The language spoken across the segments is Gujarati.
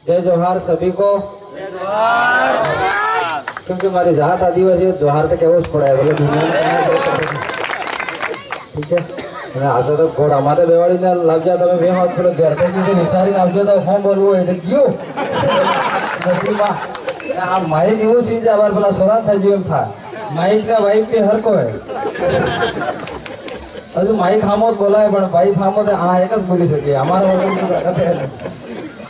जय जोहार सभी को। क्योंकि हमारी जात आदिवासी जोहार तो क्या पड़ा है बोले दुनिया में ठीक है। आज तो घोड़ हमारे बेवाड़ी ने लाभ जाता मैं वे हाथ बोले घर पे की विचारी लाभ जाता हम बोलूँ है क्यों આ માઇક એવું સીજ આવાર પેલા સોરા થઈ ગયું એમ થાય માઇક ને વાઇફ કે હર કો હે હજુ માઇક હામો બોલાય પણ વાઇફ હામો તો આ એક જ બોલી શકે અમારા વગર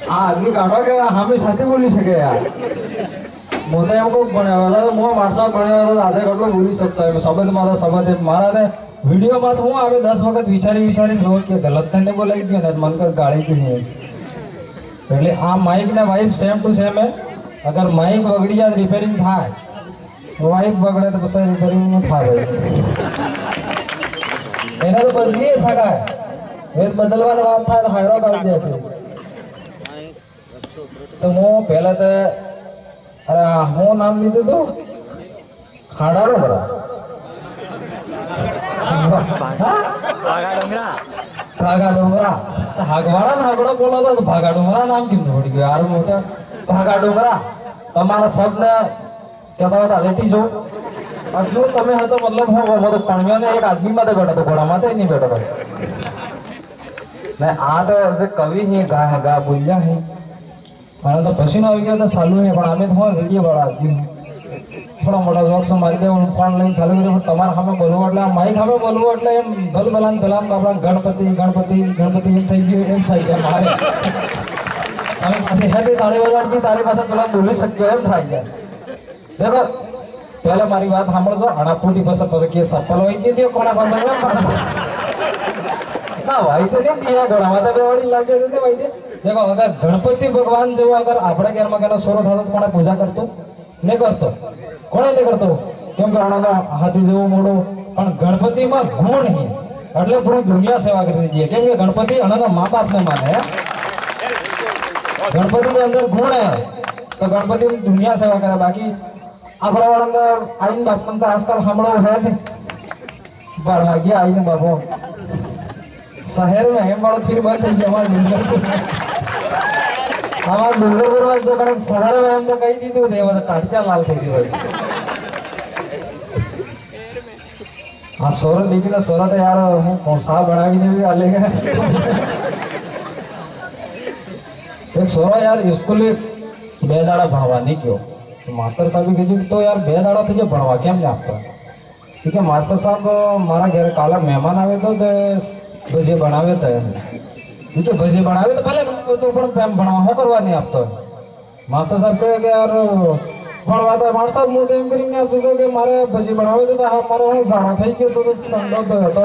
આ આદમી કાઢો કે હામે સાથે બોલી શકે યાર મોતે એમ કો ભણ્યા તો મો માણસો ભણ્યા તો આજે કેટલો બોલી શકતો એમ શબ્દ મારા ને વિડીયો માં હું આવે 10 વખત વિચારી જો કે ગલત થઈને બોલાઈ ગયો ને મન કસ ગાળી દી હે એટલે આ માઇક ને વાઇફ સેમ ટુ સેમ હે अगर माइक बगड़ी जाए रिपेयरिंग था माइक बगड़े तो बस रिपेयरिंग में था भाई एना तो बदली सका है वेद बदलवाने बात था तो हायरो काट दिया फिर तो मो पहले तो अरे हो नाम लीधु तो खाड़ाड़ो बड़ा भागा डोंगरा हागवाड़ा ना हागड़ो बोला था तो भागा डोंगरा नाम क्यों छोड़ गया यार मोटा भागा डोंगरा તમારા શબ્દને કહેતા હતા લેટી જો આટલું તમે હતો મતલબ હું તો પાણીઓને એક આદમી માટે બેઠો હતો ઘોડામાં તો નહીં બેઠો ને આ તો જે કવિ હે ગા બોલ્યા હે મને તો પસીનો આવી ગયો તો સાલું હે પણ અમે તો વિડીયો વાળા આદમી થોડા મોટા જોક્સ મારી દે ફોન લઈને ચાલુ કર્યો તમારા સામે બોલવું એટલે આ માઇક સામે બોલવું એટલે એમ ભલ ભલાન આપણા ગણપતિ એમ થઈ ગયું એમ થઈ ગયા મારે અમે પાસે હે તાળી વગાડતી તારી પાસે પેલા બોલી શક્યો એમ થાય છે દેખો પહેલા મારી વાત સાંભળજો અણાપુટી પાસે પછી કે સફળ હોય કે દિયો કોના પાસે ના ભાઈ તો નહીં દિયા ઘોડામાં તો બેવાડી લાગે છે ભાઈ દે દેખો અગર ગણપતિ ભગવાન જેવો અગર આપણે ઘરમાં કેનો સોરો થતો કોને પૂજા કરતો નહીં કરતો કોને નહીં કરતો કેમ કે આનો હાથી જેવો મોડો પણ ગણપતિમાં ગુણ હે એટલે પૂરી દુનિયા સેવા કરી દીધી કેમ કે ગણપતિ આના મા બાપને માને गणपति के अंदर गुण है तो गणपति दुनिया सेवा करे बाकी अपना अंदर आईन बापन तो आजकल हमड़ो है थे बारवागी आईन बाबो शहर में है बड़ा फिर बंद થઈ ગયા हमारा डुंगरपुर में जो कने शहर में हम तो कही દીધું ને वो टाटका लाल થઈ ગયો આ સોરો દીકીને સોરો તો યાર હું કોસા બનાવી દેવી આલેગે एक सोरा यार स्कूल बे दाड़ा भणवा नहीं क्यों तो मास्टर साहब कही तो यार बे दाड़ा थे जो भणवा केम आपका ठीक है मास्टर साहब मारा घर काला मेहमान आवे तो भजी बनावे तो ठीक है भजी बनावे तो भले तो पण भणवा हो करवा नहीं आपतो मास्टर साहब कहे कि यार भणवा तो मास्टर साहब मुंह एम करीने आप तो कि मारे भजी बनावे तो मारे હું જાણો થઈ ગયો તો સંડો હતો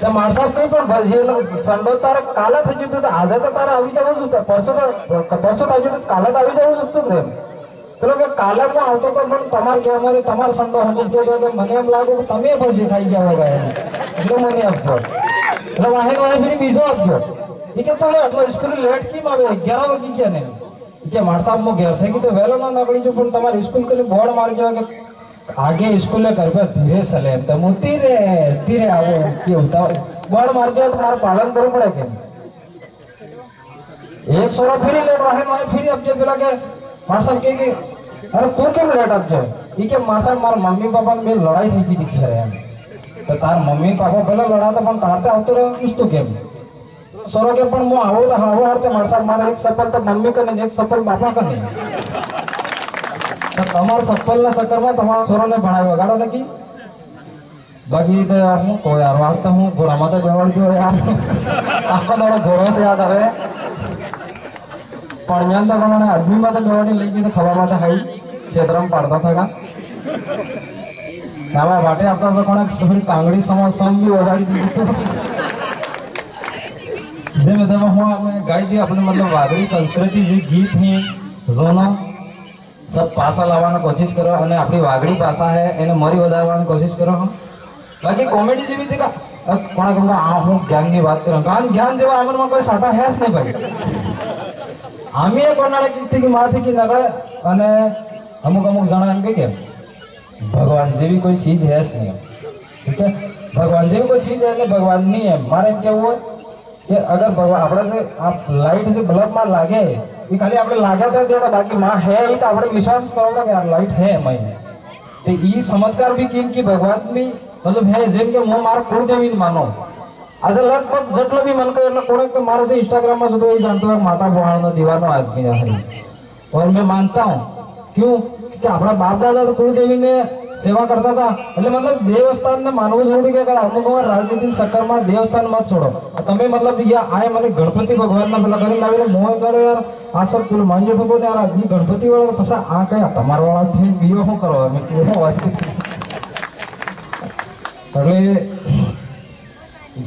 એટલે માર સાહેબ કઈ પણ ભજી સંડો તારે કાલે થઈ ગયું તો આજે તો તારે આવી જવું જ પરસો થઈ ગયું તો કાલે તો આવી જવું જ ને પેલો કે કાલે હું આવતો તો પણ તમારે કે અમારે તમારો સંડો હમું તો મને એમ લાગ્યું કે તમે ભજી ખાઈ ગયા વગર એટલે મને આપજો એટલે વાહે ફરી બીજો આપજો એ કે તમે આટલો સ્કૂલ લેટ કેમ આવે 11 વાગી ગયા ને કે માર સાહેબ હું ઘેર થઈ ગઈ તો વહેલો ના નીકળી જો પણ તમારી સ્કૂલ કરી બોર્ડ મારી જો કે आगे स्कूल में करबे धीरे चले तो मु धीरे आवो के होता बड़ मार गया तुम्हारा पालन करो पड़े के एक सोरा फिर लेट वाहे मारे फिर अब जे बोला के मार साहब के अरे तू क्यों लेट अब जे ई के मार साहब मार मम्मी पापा में लड़ाई થઈ ગઈ दिख रहे हैं तो तार मम्मी पापा पहले लड़ा तो पण तारते આવતો रहे कुछ तो केम सोरा के पण मु आवो तो हावो हरते मार साहब मारे एक सफल तो मम्मी कने एक सफल पापा कने તમાર સફળના ચક્કરમાં તમારા છોરાને ભણાવ્યો ગાડો નકી બાકી તો હું કોઈ યાર વાસ્તે હું ઘોડામાં તો બેવાડી ગયો યાર આખો દાડો ઘોડો છે યાદ આવે પણ તો મને આદમીમાં તો બેવાડી લઈ ગઈ તો ખવા માટે હાઈ ખેતરમાં પાડતા થકા આવા વાટે આપતા તો કોણે સફરી કાંગડી સમ બી વજાડી દીધી જેમ તેમ હું આપણે ગાઈ દી આપણે મતલબ વાગડી સંસ્કૃતિ જે ગીત હે જોનો सब पासा लावाना कोशिश करो અને આપણી વાગડી પાસા હે એને મરી વધારવાની કોશિશ કરો બાકી કોમેડી જેવી દેખા કોણા કોણા આ હું જ્ઞાનની વાત કરું કાન જ્ઞાન જેવા આમરમાં કોઈ સાટા હે જ નહીં ભાઈ આમી એ કોનાળે કીથી કે માથી કે નગળે અને અમુક જણા એમ કે ભગવાન જેવી કોઈ ચીજ હે જ નહીં ठीक है भगवान जी को चीज है भगवान नहीं है मारे क्या हुआ કે અગર આપણે से आप लाइट से बल्ब में लागे ये खाली આપણે લાગ્યા था देगा बाकी मां है ही तो આપણે विश्वास करोगे कि यार लाइट है मैं तो ये चमत्कार भी किन की भगवान भी मतलब है જેમ કે હું મારા કુળદેવી માનો આજે લગભગ જેટલો બી મન કરે એટલે કોણે કે મારે से इंस्टाग्राम में सुधो ये जानते हो माता बुहानो दीवानो आदमी है और मैं मानता हूँ क्यों कि अपना बाप दादा तो कुलदेवी ने सेवा करता था એટલે मतलब देवस्थान ने मानવું જોડી કે અમુક વાર રાજનીતિ ચક્કરમાં દેવસ્થાન મત છોડો તમે मतलब या आए મને ગણપતિ ભગવાનના પેલા કરી લાવીને મોય કરે યાર આ સબ પેલું માનજો તો યાર આદમી ગણપતિ વાળો પછી આ કયા તમારા વાળા થઈ બીયો શું કરો અમે કેવો વાત એટલે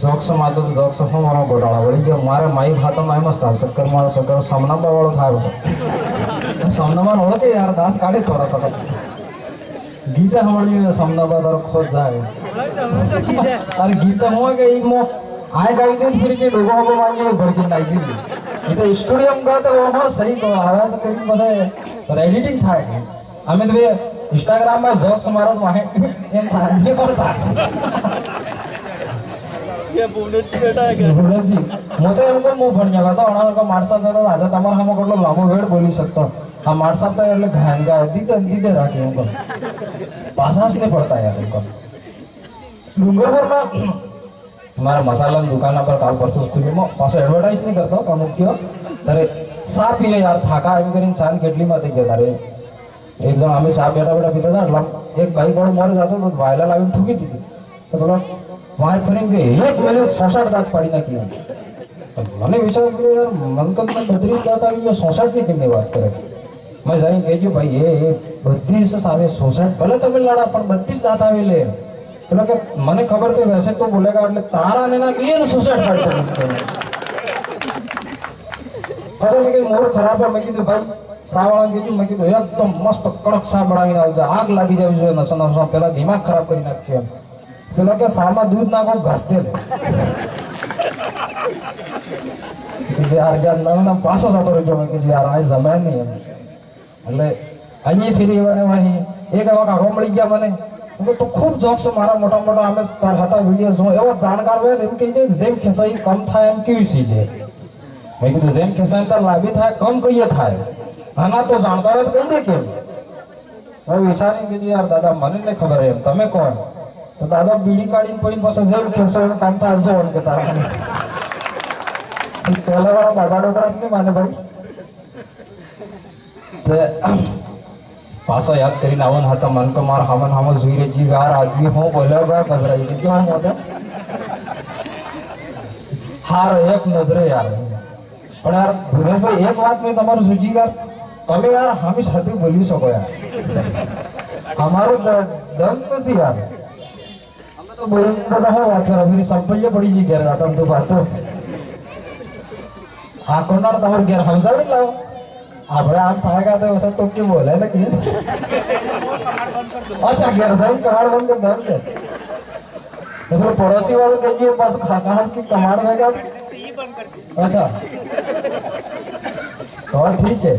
જોક્સ માં તો જોક્સ હું મારો ગોટાળા વળી ગયો મારે માઈ ખાતામાં એમ જ થાય ચક્કરમાં ચક્કર સમનાબા વાળો થાય છે સમનામાં ઓળખે યાર દાંત કાઢે થોડા થોડા गीता हमारी समनाबाद और खोज जाए अरे गीता हुआ कि एक मो आए गावी दिन फिर के लोगों को मांगे भड़की नाइसी ये तो स्टूडियो में गया तो वहाँ सही को आवाज कहीं पता है पर एडिटिंग था हमें तो इंस्टाग्राम में जोक्स मारा तो वहाँ ये करता ये बुनेट जी बेटा है बुनेट जी मोटे हमको मुंह भर जाता था उन्होंने का मारसा था आजा तमार हम को लामो वेड़ बोली सकता हम मारसा था એટલે ઘાંગા દીદે દીદે રાખે हमको पासास नहीं पड़ता यार हमको डूंगरपुर में हमारा मसाला दुकान पर काल परसों खुली में पास एडवर्टाइज नहीं करता हूँ मुख्य तारे सा पिए यार थाका एम कर इंसान केटली में गया तारे एक जन हमें सा बेटा बेटा पीता था एक भाई बड़ो मर जाता तो वायला लावी ठुकी थी तो थोड़ा वहाँ फरेंगे एक मैंने 67 दांत पड़ी ना किया तो मैंने विचार किया यार मन का 32 दांत आ गई 67 की कितनी बात करे मैं जाई कहજો ભાઈ એ 32 સામે 67 ભલે તમે લડા પણ 32 દાંત આવેલે એટલે કે મને ખબર તો વૈસે તો બોલેગા એટલે તારા ને ના બે 67 કાઢતો પછી મેં કીધું મોર ખરાબ है मैं કીધું ભાઈ સાવાળા કીધું मैं કીધું એકદમ મસ્ત કડક સા બનાવીને આવશે આગ લાગી જાવી જોઈએ નસો નસો પહેલા દિમાગ ખરાબ કરી નાખ્યો પેલા કે સામાં દૂધ નાખો ઘાસતે લે यार यार ना पासा सातो रहो मैं कીધું यार આ જમાય નહીં એટલે અહીં ફેરી વાને વહી એક આવા કાકો મળી ગયા મને તો ખૂબ જોક્સ મારા મોટા મોટા અમે તાર હતા વિડિયો જો એવો જાણકાર હોય એમ કહી દે જેમ ખેસાઈ કમ થાય એમ કેવી ચીજ છે મેં કીધું જેમ ખેસાઈ તાર લાભી થાય કમ કહીએ થાય આના તો જાણતા હોય તો કહી દે કેમ હવે વિચારી કીધું યાર દાદા મને નહીં ખબર એમ તમે કોણ તો દાદા બીડી કાઢીને પડીને પાસે જેમ ખેસો એમ કામ થાય જો કે તારા પહેલા વાળા બાબા ડોકરા નહીં માને ભાઈ पासा याद करी नावन हाथा मन को मार हमन हमन जुईरे जी यार आदमी हो बोलेगा घबराई नहीं क्यों होता हार एक नजरे यार पर यार भुनेश भाई एक बात में तुम्हारे जुजी यार તમે यार हम इस हद बोली सको यार हमारो दम तो थी यार हम तो बोलने तो हो बात करो फिर संपल्य पड़ी जी घर जाता हम तो बात हाँ कौन ना तुम्हारे घर हम सब लाओ આપણે આમ થાય તો વસત તો કે બોલાય ને કે अच्छा घर साइड कमाड़ बंद कर दम के तो फिर पड़ोसी वाले के जी पास खास की कमाड़ में का अच्छा तो ठीक है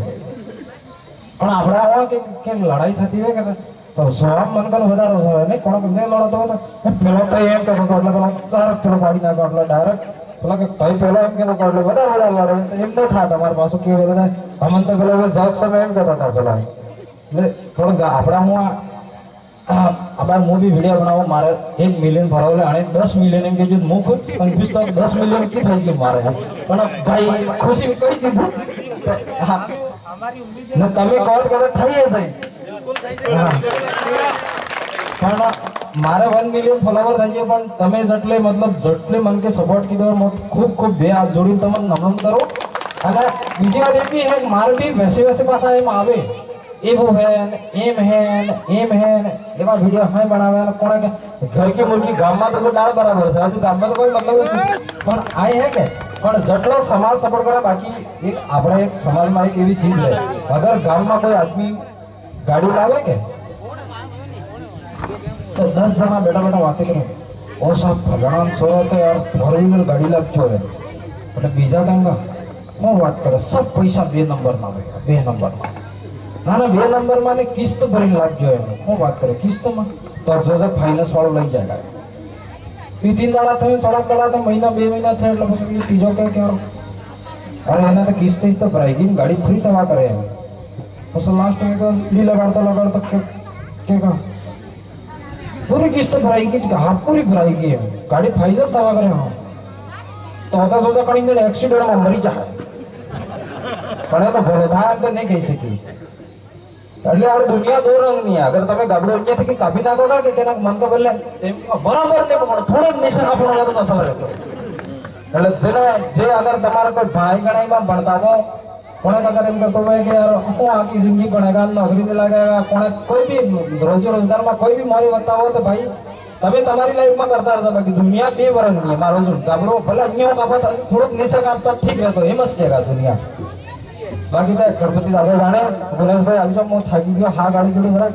પણ આપણે આવા કે લડાઈ થતી હોય કે તો જવાબ મન કનો વધારે છે ને કોણ ને લડતો હતો પેલો તો એમ કે એટલે પેલો તાર પેલો પાડી નાખો એટલે ડાયરેક્ટ પેલા કે તઈ પેલો એમ કે તો એટલે વધારે લડે એમ ન થાય તમારા પાસે કે બધા અમન તો પેલો જોક સમય એમ કહેતા હતા પેલા એટલે થોડું આપણા હું આબાર હું બી વિડીયો બનાવો મારે 1 મિલિયન ફોલોવર અને 10 મિલિયન એમ કે જો હું ખુદ કન્ફ્યુઝ તો 10 મિલિયન કી થઈ ગયું મારે પણ ભાઈ ખુશી કરી દીધું હા અમારી ઉમ્મીદ ને તમે કોલ કરે થઈ હશે પણ મારે 1 મિલિયન ફોલોવર થઈ ગયો પણ તમે જેટલે મતલબ જેટલે મન કે સપોર્ટ કીધો ખૂબ ખૂબ બે હાથ જોડીને તમને નમન કરો અને બીજી વાત એ બી હે માર બી વૈસે વૈસે પાછા એમ આવે એવું હે એમ હે એમાં વિડીયો હે બનાવે અને કોણે કે ઘર કે મુર્ગી ગામમાં તો ડાળ બરાબર છે હજુ ગામમાં તો કોઈ મતલબ નથી પણ આ હે કે પણ જેટલો સમાજ સપોર્ટ કરે બાકી એક આપણે એક સમાજમાં એક એવી ચીજ છે અગર ગામમાં કોઈ આદમી ગાડી લાવે કે तो 10 जना बेटा बेटा बातें करो और सब भगवान सो तो यार 4 गाड़ी लगती है એટલે બીજા ટાઈમમાં હું વાત કરે सब पैसा 2 નંબરમાં આવે 2 નંબરમાં ના 2 નંબરમાં ને કિસ્ત ભરીને લાગજો એમ હું વાત કરે કિસ્તમાં તો જો ફાઇનાન્સ વાળો લઈ જાય तीन दाड़ा थे सड़क कला थे महीना 2 महीना थे એટલે પછી ત્રીજો કે અરે એના તો કિસ્ત તો ભરાઈ ગાડી ફ્રી થવા કરે પછી લાસ્ટ में तो ली लगाड़ता के का पूरी किस्त भराई की हाफ पूरी भराई की गाड़ी फाइनल थवा करे हाँ तो होता सोचा कहीं एक्सीडेंट में मरी जाए પણ તો ભલો થાય એમ તો નહીં કહી શકી એટલે આ દુનિયા દો રંગની અગર તમે ગાબડો અહીંયાથી કે કાપી નાખો કે તેના મન તો બદલે બરાબર ને પણ થોડોક નિશાન આપણો લાગે તો સવારે એટલે જેને જે અગર તમારા કોઈ ભાઈ ગણાઈમાં ભણતા હો કોને અગર એમ કરતો હોય કે યાર હું આખી જિંદગી ભણેગા નોકરી नहीं लगेगा કોને કોઈ भी રોજગારમાં કોઈ भी મારી વધતા હોય તો ભાઈ તમે તમારી લાઈફમાં કરતા હશો બાકી દુનિયા બે રંગની મારો જો ગાબડો ભલે અહીંયા કાપા થોડોક નિશાન આપતા ઠીક રહેતો એમ જ કહેગા દુનિયા बाकी तो गणपति दादा जाने गणेश भाई अभी जब मैं थकी गयो हाँ गाड़ी जोड़ी जरा